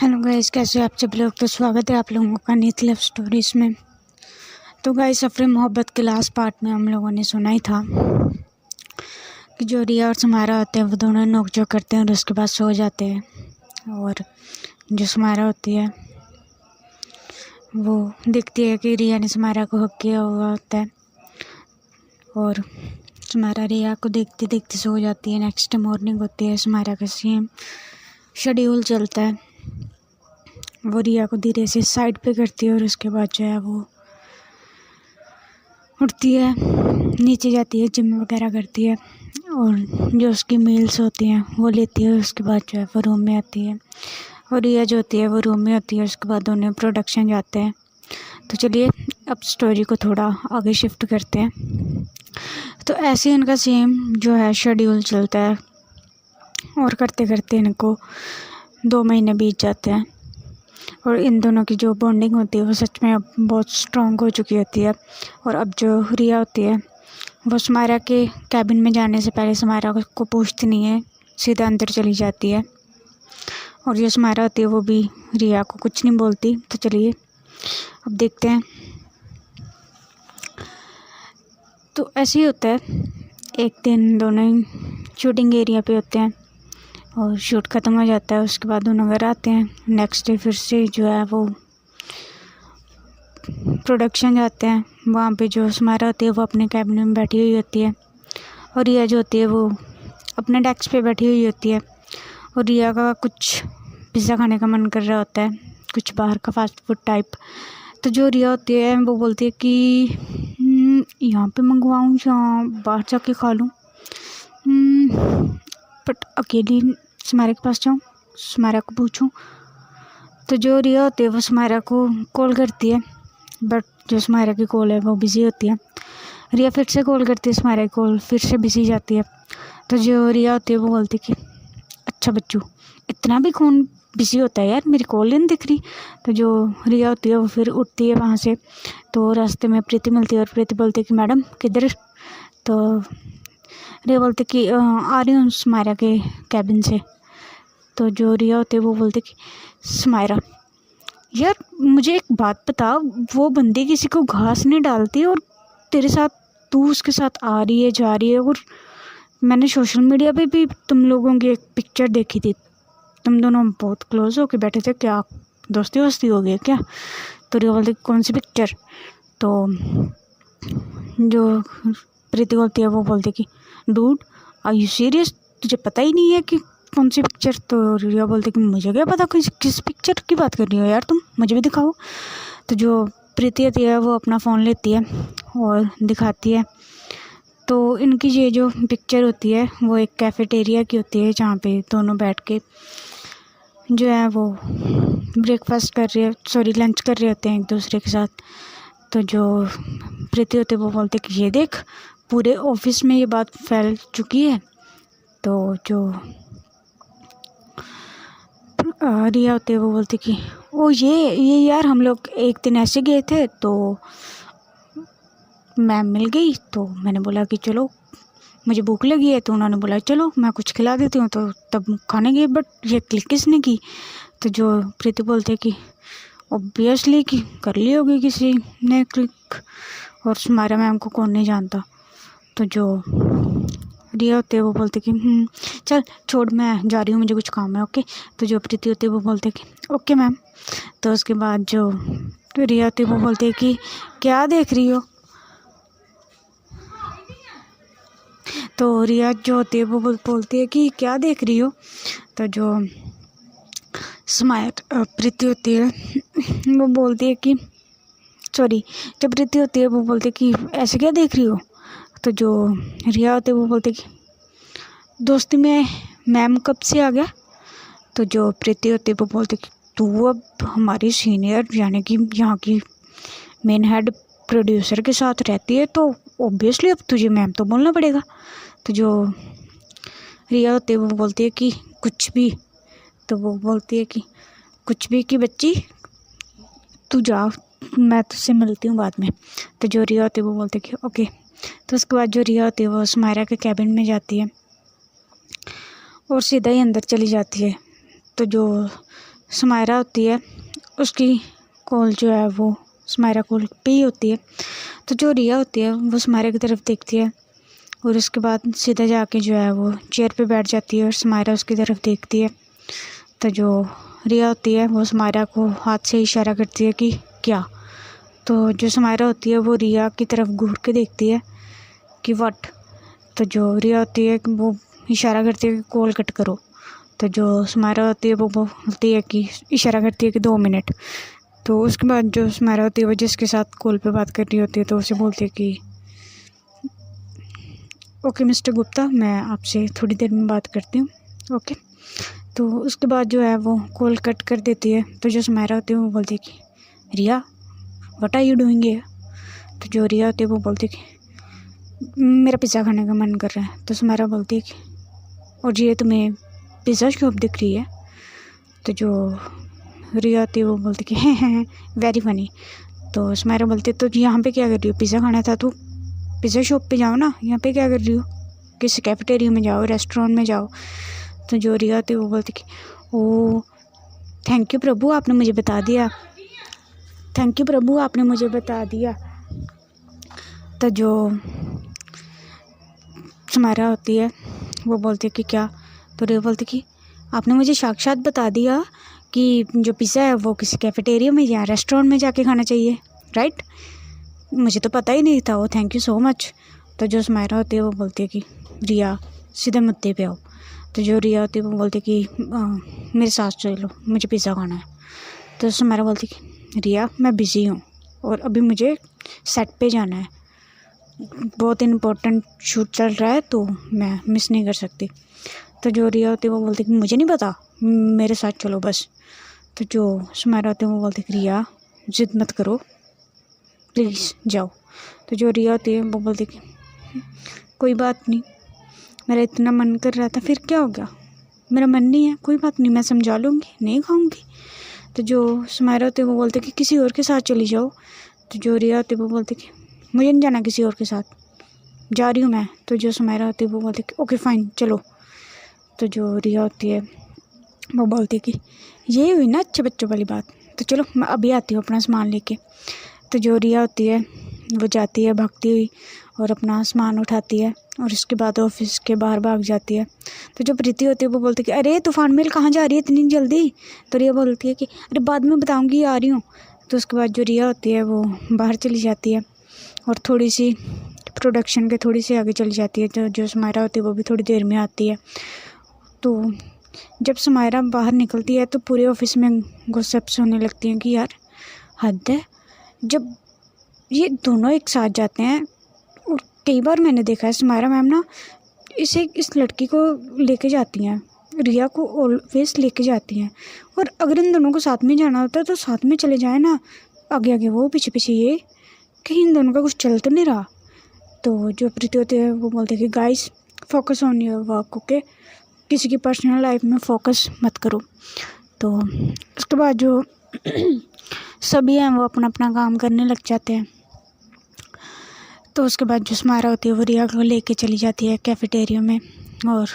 Hello guys, कैसे हो आप सब लोग। तो स्वागत है आप लोगों का नीत लव स्टोरीज में। तो गाइस, सफ़र मोहब्बत के लास्ट पार्ट में हम लोगों ने सुना ही था कि जो रिया और समारा होते हैं वो दोनों नोकझोंक करते हैं और उसके बाद सो जाते हैं। और जो समारा होती है वो देखती है कि रिया ने समारा को हक किया हुआ होता है और समारा रिया को देखते देखते सो जाती है। नेक्स्ट मॉर्निंग होती है, समारा का सेम शेड्यूल चलता है। वो रिया को धीरे से साइड पे करती है और उसके बाद जो है वो उठती है, नीचे जाती है, जिम वगैरह करती है और जो उसकी मील्स होती हैं वो लेती है। उसके बाद जो है वो रूम में आती है और रिया जो होती है वो रूम में होती है। उसके बाद दोनों प्रोडक्शन जाते हैं। तो चलिए अब स्टोरी को थोड़ा आगे शिफ्ट करते हैं। तो ऐसे इनका सेम जो है शेड्यूल चलता है और करते करते इनको 2 महीने बीत जाते हैं और इन दोनों की जो बॉन्डिंग होती है वो सच में अब बहुत स्ट्रॉन्ग हो चुकी होती है। और अब जो रिया होती है वो समारा के कैबिन में जाने से पहले समारा को पूछती नहीं है, सीधा अंदर चली जाती है। और जो समारा होती है वो भी रिया को कुछ नहीं बोलती। तो चलिए अब देखते हैं। तो ऐसे ही होता है, एक दिन दोनों शूटिंग एरिया पे होते हैं और शूट ख़त्म हो जाता है। उसके बाद दोनों घर आते हैं। नेक्स्ट डे फिर से जो है वो प्रोडक्शन जाते हैं। वहाँ पे जो समारा होती है वो अपने कैबिन में बैठी हुई होती है और रिया जो होती है वो अपने डेस्क पे बैठी हुई होती है। और रिया का कुछ पिज़्ज़ा खाने का मन कर रहा होता है, कुछ बाहर का फास्ट फूड टाइप। तो जो रिया होती है वो बोलती है कि यहाँ पे मंगवाऊँ या बाहर जाके खा लूँ, बट अकेली समारा के पास जाऊँ, समारा को पूछूं। तो जो रिया होती है वो समारा को कॉल करती है, बट जो समारा की कॉल है वो बिज़ी होती है। रिया फिर से कॉल करती है, समारा की कॉल फिर से बिज़ी जाती है। तो जो रिया होती है वो बोलती है कि अच्छा बच्चू, इतना भी फ़ोन बिज़ी होता है यार, मेरी कॉल नहीं दिख रही। तो जो रिया होती है वो फिर उठती है वहाँ से। तो रास्ते में प्रीति मिलती है और प्रीति बोलती है कि मैडम किधर। तो रिया बोलती कि आ रही हूँ समारा के कैबिन से। तो जो रिया होती है वो बोलती कि समारा यार मुझे एक बात बता, वो बंदी किसी को घास नहीं डालती और तेरे साथ तू उसके साथ आ रही है जा रही है। और मैंने सोशल मीडिया पे भी तुम लोगों की एक पिक्चर देखी थी, तुम दोनों बहुत क्लोज होके बैठे थे, क्या दोस्ती वोस्ती हो गई क्या। तो रिया बोलती कौन सी पिक्चर। तो जो प्रीति बोलती है वो बोलती कि डूड आर यू सीरियस, तुझे पता ही नहीं है कि कौन सी पिक्चर। तो रिया बोलती कि मुझे क्या पता किस पिक्चर की बात कर रही हो यार तुम, मुझे भी दिखाओ। तो जो प्रीति होती है वो अपना फ़ोन लेती है और दिखाती है। तो इनकी ये जो पिक्चर होती है वो एक कैफ़ेटेरिया की होती है, जहाँ पे दोनों बैठ के जो है वो ब्रेकफास्ट कर रहे, सॉरी लंच कर रहे होते हैं एक दूसरे के साथ। तो जो प्रीति होती है वो बोलते कि ये देख पूरे ऑफिस में ये बात फैल चुकी है। तो जो रिया होती है वो बोलती कि ओ ये यार हम लोग एक दिन ऐसे गए थे तो मैम मिल गई, तो मैंने बोला कि चलो मुझे भूख लगी है, तो उन्होंने बोला चलो मैं कुछ खिला देती हूँ, तो तब खाने गए। बट ये क्लिक किसने की। तो जो प्रीति बोलते हैं कि ऑब्वियसली कि कर ली होगी किसी ने क्लिक, और समारा मैम को कौन नहीं जानता। तो जो रिया होती है वो बोलते कि चल छोड़ मैं जा रही हूँ, मुझे कुछ काम है, ओके। तो जो प्रीति होती है वो बोलते कि ओके मैम। तो उसके बाद जो रिया होती है वो बोलती है कि क्या देख रही हो। तो रिया जो होती है वो बोलती है कि क्या देख रही हो। तो जो प्रीति होती है वो बोलती है कि सॉरी जब प्रीति होती है वो बोलती है कि ऐसे क्या देख रही हो। तो जो रिया होती है वो बोलती है कि दोस्ती में मैम कब से आ गया। तो जो प्रीति होती है वो बोलती है कि तू अब हमारी सीनियर यानी कि यहाँ की मेन हेड प्रोड्यूसर के साथ रहती है, तो ऑब्वियसली अब तुझे मैम तो बोलना पड़ेगा। तो जो रिया होती है वो बोलती है कि कुछ भी। तो वो बोलती है कि कुछ भी की बच्ची, तू जा, मैं तुझसे मिलती हूँ बाद में। तो जो रिया होती है वो बोलती है कि ओके। तो उसके बाद जो रिया होती है वो समारा के कैबिन में जाती है और सीधा ही अंदर चली जाती है। तो जो समायरा होती है उसकी कॉल जो है वो समायरा कॉल पे ही होती है। तो जो रिया होती है वो समायरा की तरफ देखती है और उसके बाद सीधा जाके जो है वो चेयर पे बैठ जाती है और समायरा उसकी तरफ देखती है। तो जो रिया होती है वो समायरा को हाथ से इशारा करती है कि क्या। तो जो समायरा होती है वो रिया की तरफ घूर के देखती है कि व्हाट। तो जो रिया होती है वो इशारा करती है कि कॉल कट करो। तो जो समायरा होती है वो बोलती है कि इशारा करती है कि 2 मिनट। तो उसके बाद जो समायरा होती है वो जिसके साथ कॉल पे बात कर रही होती है तो उसे बोलती है कि ओके मिस्टर गुप्ता, मैं आपसे थोड़ी देर में बात करती हूँ। ओके। तो उसके बाद जो है वो कॉल कट कर देती है। तो जो समायरा होती है वो बोलती है कि Riya what are you doing here. तो जो रिया होती है वो बोलती है कि मेरा पिज़्ज़ा खाने का मन कर रहा है। तो समायरा बोलती है कि और ये तुम्हें पिज़्ज़ा शॉप दिख रही है। तो जो रिया होती है वो बोलती कि हैं वेरी फनी। तो समायरा बोलती है तो यहाँ पे क्या कर रही हो, पिज़्ज़ा खाना था तो पिज़्ज़ा शॉप पे जाओ ना, यहाँ पे क्या कर रही हो, किसी कैफेटेरिया में जाओ, रेस्टोरेंट में जाओ। तो जो रिया होती है वो बोलती कि ओ थैंक यू प्रभु आपने मुझे बता दिया, थैंक यू प्रभु आपने मुझे बता दिया। तो जो समायरा होती है वो बोलती है कि क्या। तो रिया बोलती कि आपने मुझे साक्षात बता दिया कि जो पिज़्ज़ा है वो किसी कैफेटेरिया में या रेस्टोरेंट में जाके खाना चाहिए, राइट। मुझे तो पता ही नहीं था। वो थैंक यू सो मच। तो जो समायरा होती है वो बोलती है कि रिया सीधे मुद्दे पे आओ। तो जो रिया होती है वो बोलती है कि मेरे साथ चलो, मुझे पिज़्ज़ा खाना है। तो समायरा बोलती है कि रिया मैं बिज़ी हूँ और अभी मुझे सेट पे जाना है, बहुत इम्पोर्टेंट शूट चल रहा है तो मैं मिस नहीं कर सकती। तो जो रिया होती है वो बोलती है कि मुझे नहीं पता, मेरे साथ चलो बस। तो जो समायरा होती है वो बोलती है कि रिया जिद मत करो, प्लीज़ जाओ। तो जो रिया होती है वो बोलती कि कोई बात नहीं, मेरा इतना मन कर रहा था, फिर क्या हो गया, मेरा मन नहीं है, कोई बात नहीं, मैं समझा लूँगी, नहीं खाऊंगी। तो जो समायरा होती है वो बोलती कि किसी और के साथ चली जाओ। तो जो रिया होती है वो बोलती कि मुझे नहीं जाना किसी और के साथ, जा रही हूँ मैं। तो जो समायरा होती है वो बोलती कि ओके फ़ाइन चलो। तो जो रिया होती है वो बोलती है कि ये हुई ना अच्छे बच्चों वाली बात, तो चलो मैं अभी आती हूँ अपना सामान लेके। तो जो रिया होती है वो जाती है भागती हुई और अपना सामान उठाती है और उसके बाद ऑफिस के बाहर भाग जाती है। तो जो प्रीति होती है वो बोलती है कि अरे तूफान मेल कहाँ जा रही है इतनी जल्दी। तो रिया बोलती है कि अरे बाद में बताऊँगी, आ रही हूँ। तो उसके बाद जो रिया होती है वो बाहर चली जाती है और थोड़ी सी प्रोडक्शन के थोड़ी सी आगे चली जाती है। तो जो समायरा होती है वो भी थोड़ी देर में आती है। तो जब समायरा बाहर निकलती है तो पूरे ऑफिस में गॉसिप्स होने लगती हैं कि यार हद है, जब ये दोनों एक साथ जाते हैं। और कई बार मैंने देखा है समायरा मैम ना इस लड़की को लेके जाती हैं, रिया को ऑलवेज लेके जाती हैं। और अगर इन दोनों को साथ में जाना होता है तो साथ में चले जाए ना, आगे आगे वो पीछे पीछे ये, कहीं इन दोनों का कुछ चल तो नहीं रहा। तो जो प्रीति होती है वो बोलते हैं कि guys focus on your work, okay, किसी की पर्सनल लाइफ में फोकस मत करो। तो उसके बाद जो सभी हैं वो अपना अपना काम करने लग जाते हैं। तो उसके बाद जो समायरा होती है वो रिया को लेके चली जाती है कैफेटेरिया में और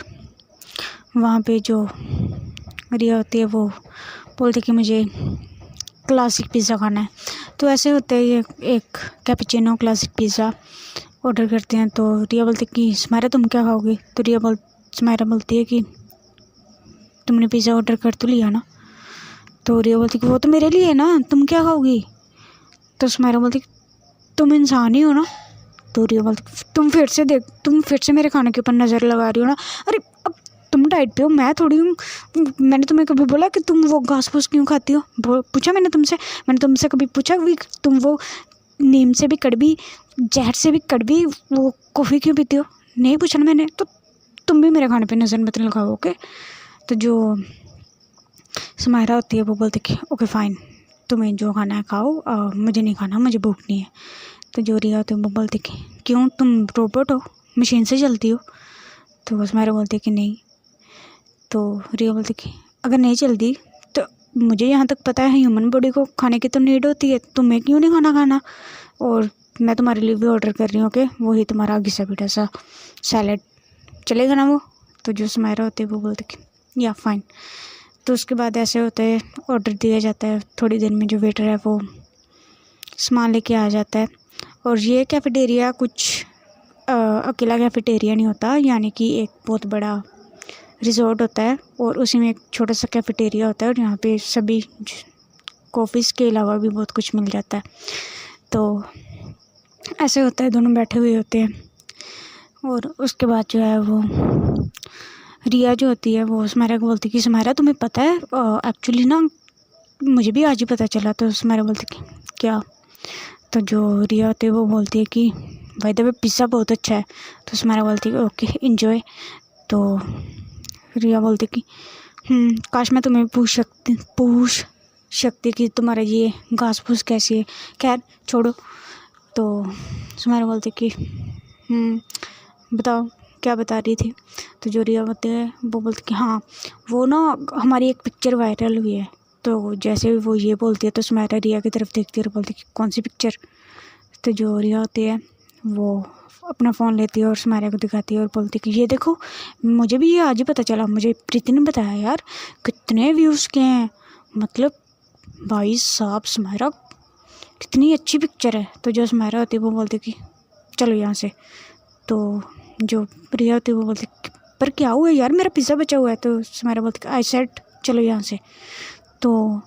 वहाँ पे जो रिया होती है वो बोलती कि मुझे क्लासिक पिज़्ज़ा खाना है। तो ऐसे होते हैं ये एक कैपुचिनो क्लासिक पिज़्ज़ा ऑर्डर करते हैं। तो रिया बोलती कि समायरा तुम क्या खाओगी। तो समायरा बोलती है कि तुमने पिज़्ज़ा ऑर्डर कर तो लिया ना। तो रिया बोलती कि वो तो मेरे लिए है ना, तुम क्या खाओगी। तो समायरा बोलती तुम इंसान ही हो ना। तो रिया बोलती तुम फिर से मेरे खाने के ऊपर नज़र लगा रही हो ना। अरे अब तुम डाइट पे हो, मैं थोड़ी हूँ। मैंने तुम्हें कभी बोला कि तुम वो घास फूस क्यों खाती हो, पूछा मैंने तुमसे कभी पूछा कि तुम वो नीम से भी कड़वी, जहर से भी कड़वी वो कॉफ़ी क्यों पीती हो, नहीं पूछा ना मैंने। तो तुम भी मेरे खाने पे नज़र मत लगाओ, ओके। तो जो समायरा होती है वो बोलती कि ओके फ़ाइन, तुम्हें जो खाना है खाओ, मुझे नहीं खाना, मुझे भूख नहीं है। तो जो रिया होती है वो बोलती कि क्यों तुम रोबोट हो, मशीन से चलती हो। तो समायरा बोलती है कि नहीं। तो रिया बोलती कि अगर नहीं चलती तो मुझे यहाँ तक पता है ह्यूमन बॉडी को खाने की तो नीड होती है, तुम्हें क्यों नहीं खाना। और मैं तुम्हारे लिए भी ऑर्डर कर रही हूँ, ओके, वही तुम्हारा घिसा पीटा सा सैलेड चलेगा ना वो। तो जो समायरा होती है वो बोलती कि या फाइन। तो उसके बाद ऐसे होता है, ऑर्डर दिया जाता है, थोड़ी देर में जो वेटर है वो सामान लेके आ जाता है। और ये कैफेटेरिया कुछ अकेला कैफेटेरिया नहीं होता, यानी कि एक बहुत बड़ा रिज़ॉर्ट होता है और उसी में एक छोटा सा कैफेटेरिया होता है और यहाँ पे सभी कॉफ़ीज़ के अलावा भी बहुत कुछ मिल जाता है। तो ऐसे होता है, दोनों बैठे हुए होते हैं। और उसके बाद जो है वो रिया जो होती है वो सुमायरा को बोलती है कि सुमायरा तुम्हें पता है एक्चुअली ना मुझे भी आज ही पता चला। तो सुमायरा बोलती है कि क्या? तो जो रिया होती है वो बोलती है कि भाई द वे पिज़्ज़ा बहुत अच्छा है। तो सुमायरा बोलती है ओके इन्जॉय। तो रिया बोलती है कि काश मैं तुम्हें पूछ सकती कि तुम्हारा ये घास फूस कैसी है, खैर छोड़ो। तो सुमायरा बोलती है कि बताओ क्या बता रही थी। तो जो रिया होती है वो बोलती कि हाँ वो ना हमारी एक पिक्चर वायरल हुई है। तो जैसे वो ये बोलती है तो सुमायरा रिया की तरफ देखती है और बोलती है कि कौन सी पिक्चर। तो जो रिया होती है वो अपना फ़ोन लेती है और सुमायरा को दिखाती है और बोलती है कि ये देखो मुझे भी ये आज ही पता चला, मुझे प्रीति ने बताया यार, कितने व्यूज़ के हैं, मतलब भाई साहब सुमायरा कितनी अच्छी पिक्चर है। तो जो सुमायरा होती है वो बोलती है कि चलो यहाँ से। तो जो रिया होती है वो बोलती है पर क्या हुआ यार, मेरा पिज़्ज़ा बचा हुआ है। तो सुमायरा बोलती है आई सेड चलो यहाँ से। तो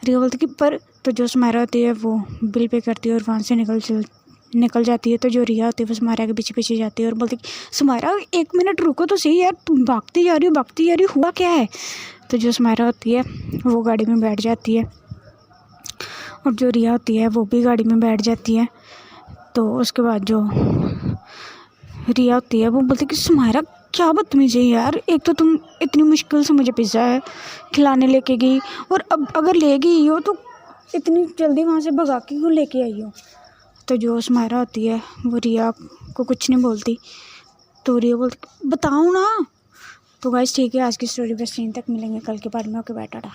रिया बोलती है कि पर, तो जो सुमायरा होती है वो बिल पे करती है और वहाँ से निकल जाती है। तो जो रिया होती है वो सुमायरा के पीछे पीछे जाती है और बोलती है कि सुमायरा 1 मिनट रुको तो सही यार, तुम भागती जा रही हो, हुआ क्या है। तो जो सुमायरा होती है वो गाड़ी में बैठ जाती है और जो रिया होती है वो भी गाड़ी में बैठ जाती है। तो उसके बाद जो रिया होती है वो बोलती है कि सुमायरा क्या बदतमीज़ी है यार, एक तो तुम इतनी मुश्किल से मुझे पिज़्ज़ा है खिलाने लेके गई और अब अगर ले गई हो तो इतनी जल्दी वहाँ से भगा के क्यों लेके आई हो। तो जो सुमायरा होती है वो रिया को कुछ नहीं बोलती। तो रिया बोलती बताओ ना। तो गाइस ठीक है, आज की स्टोरी बस यहीं तक, मिलेंगे कल के बारे में। Okay bye Tata.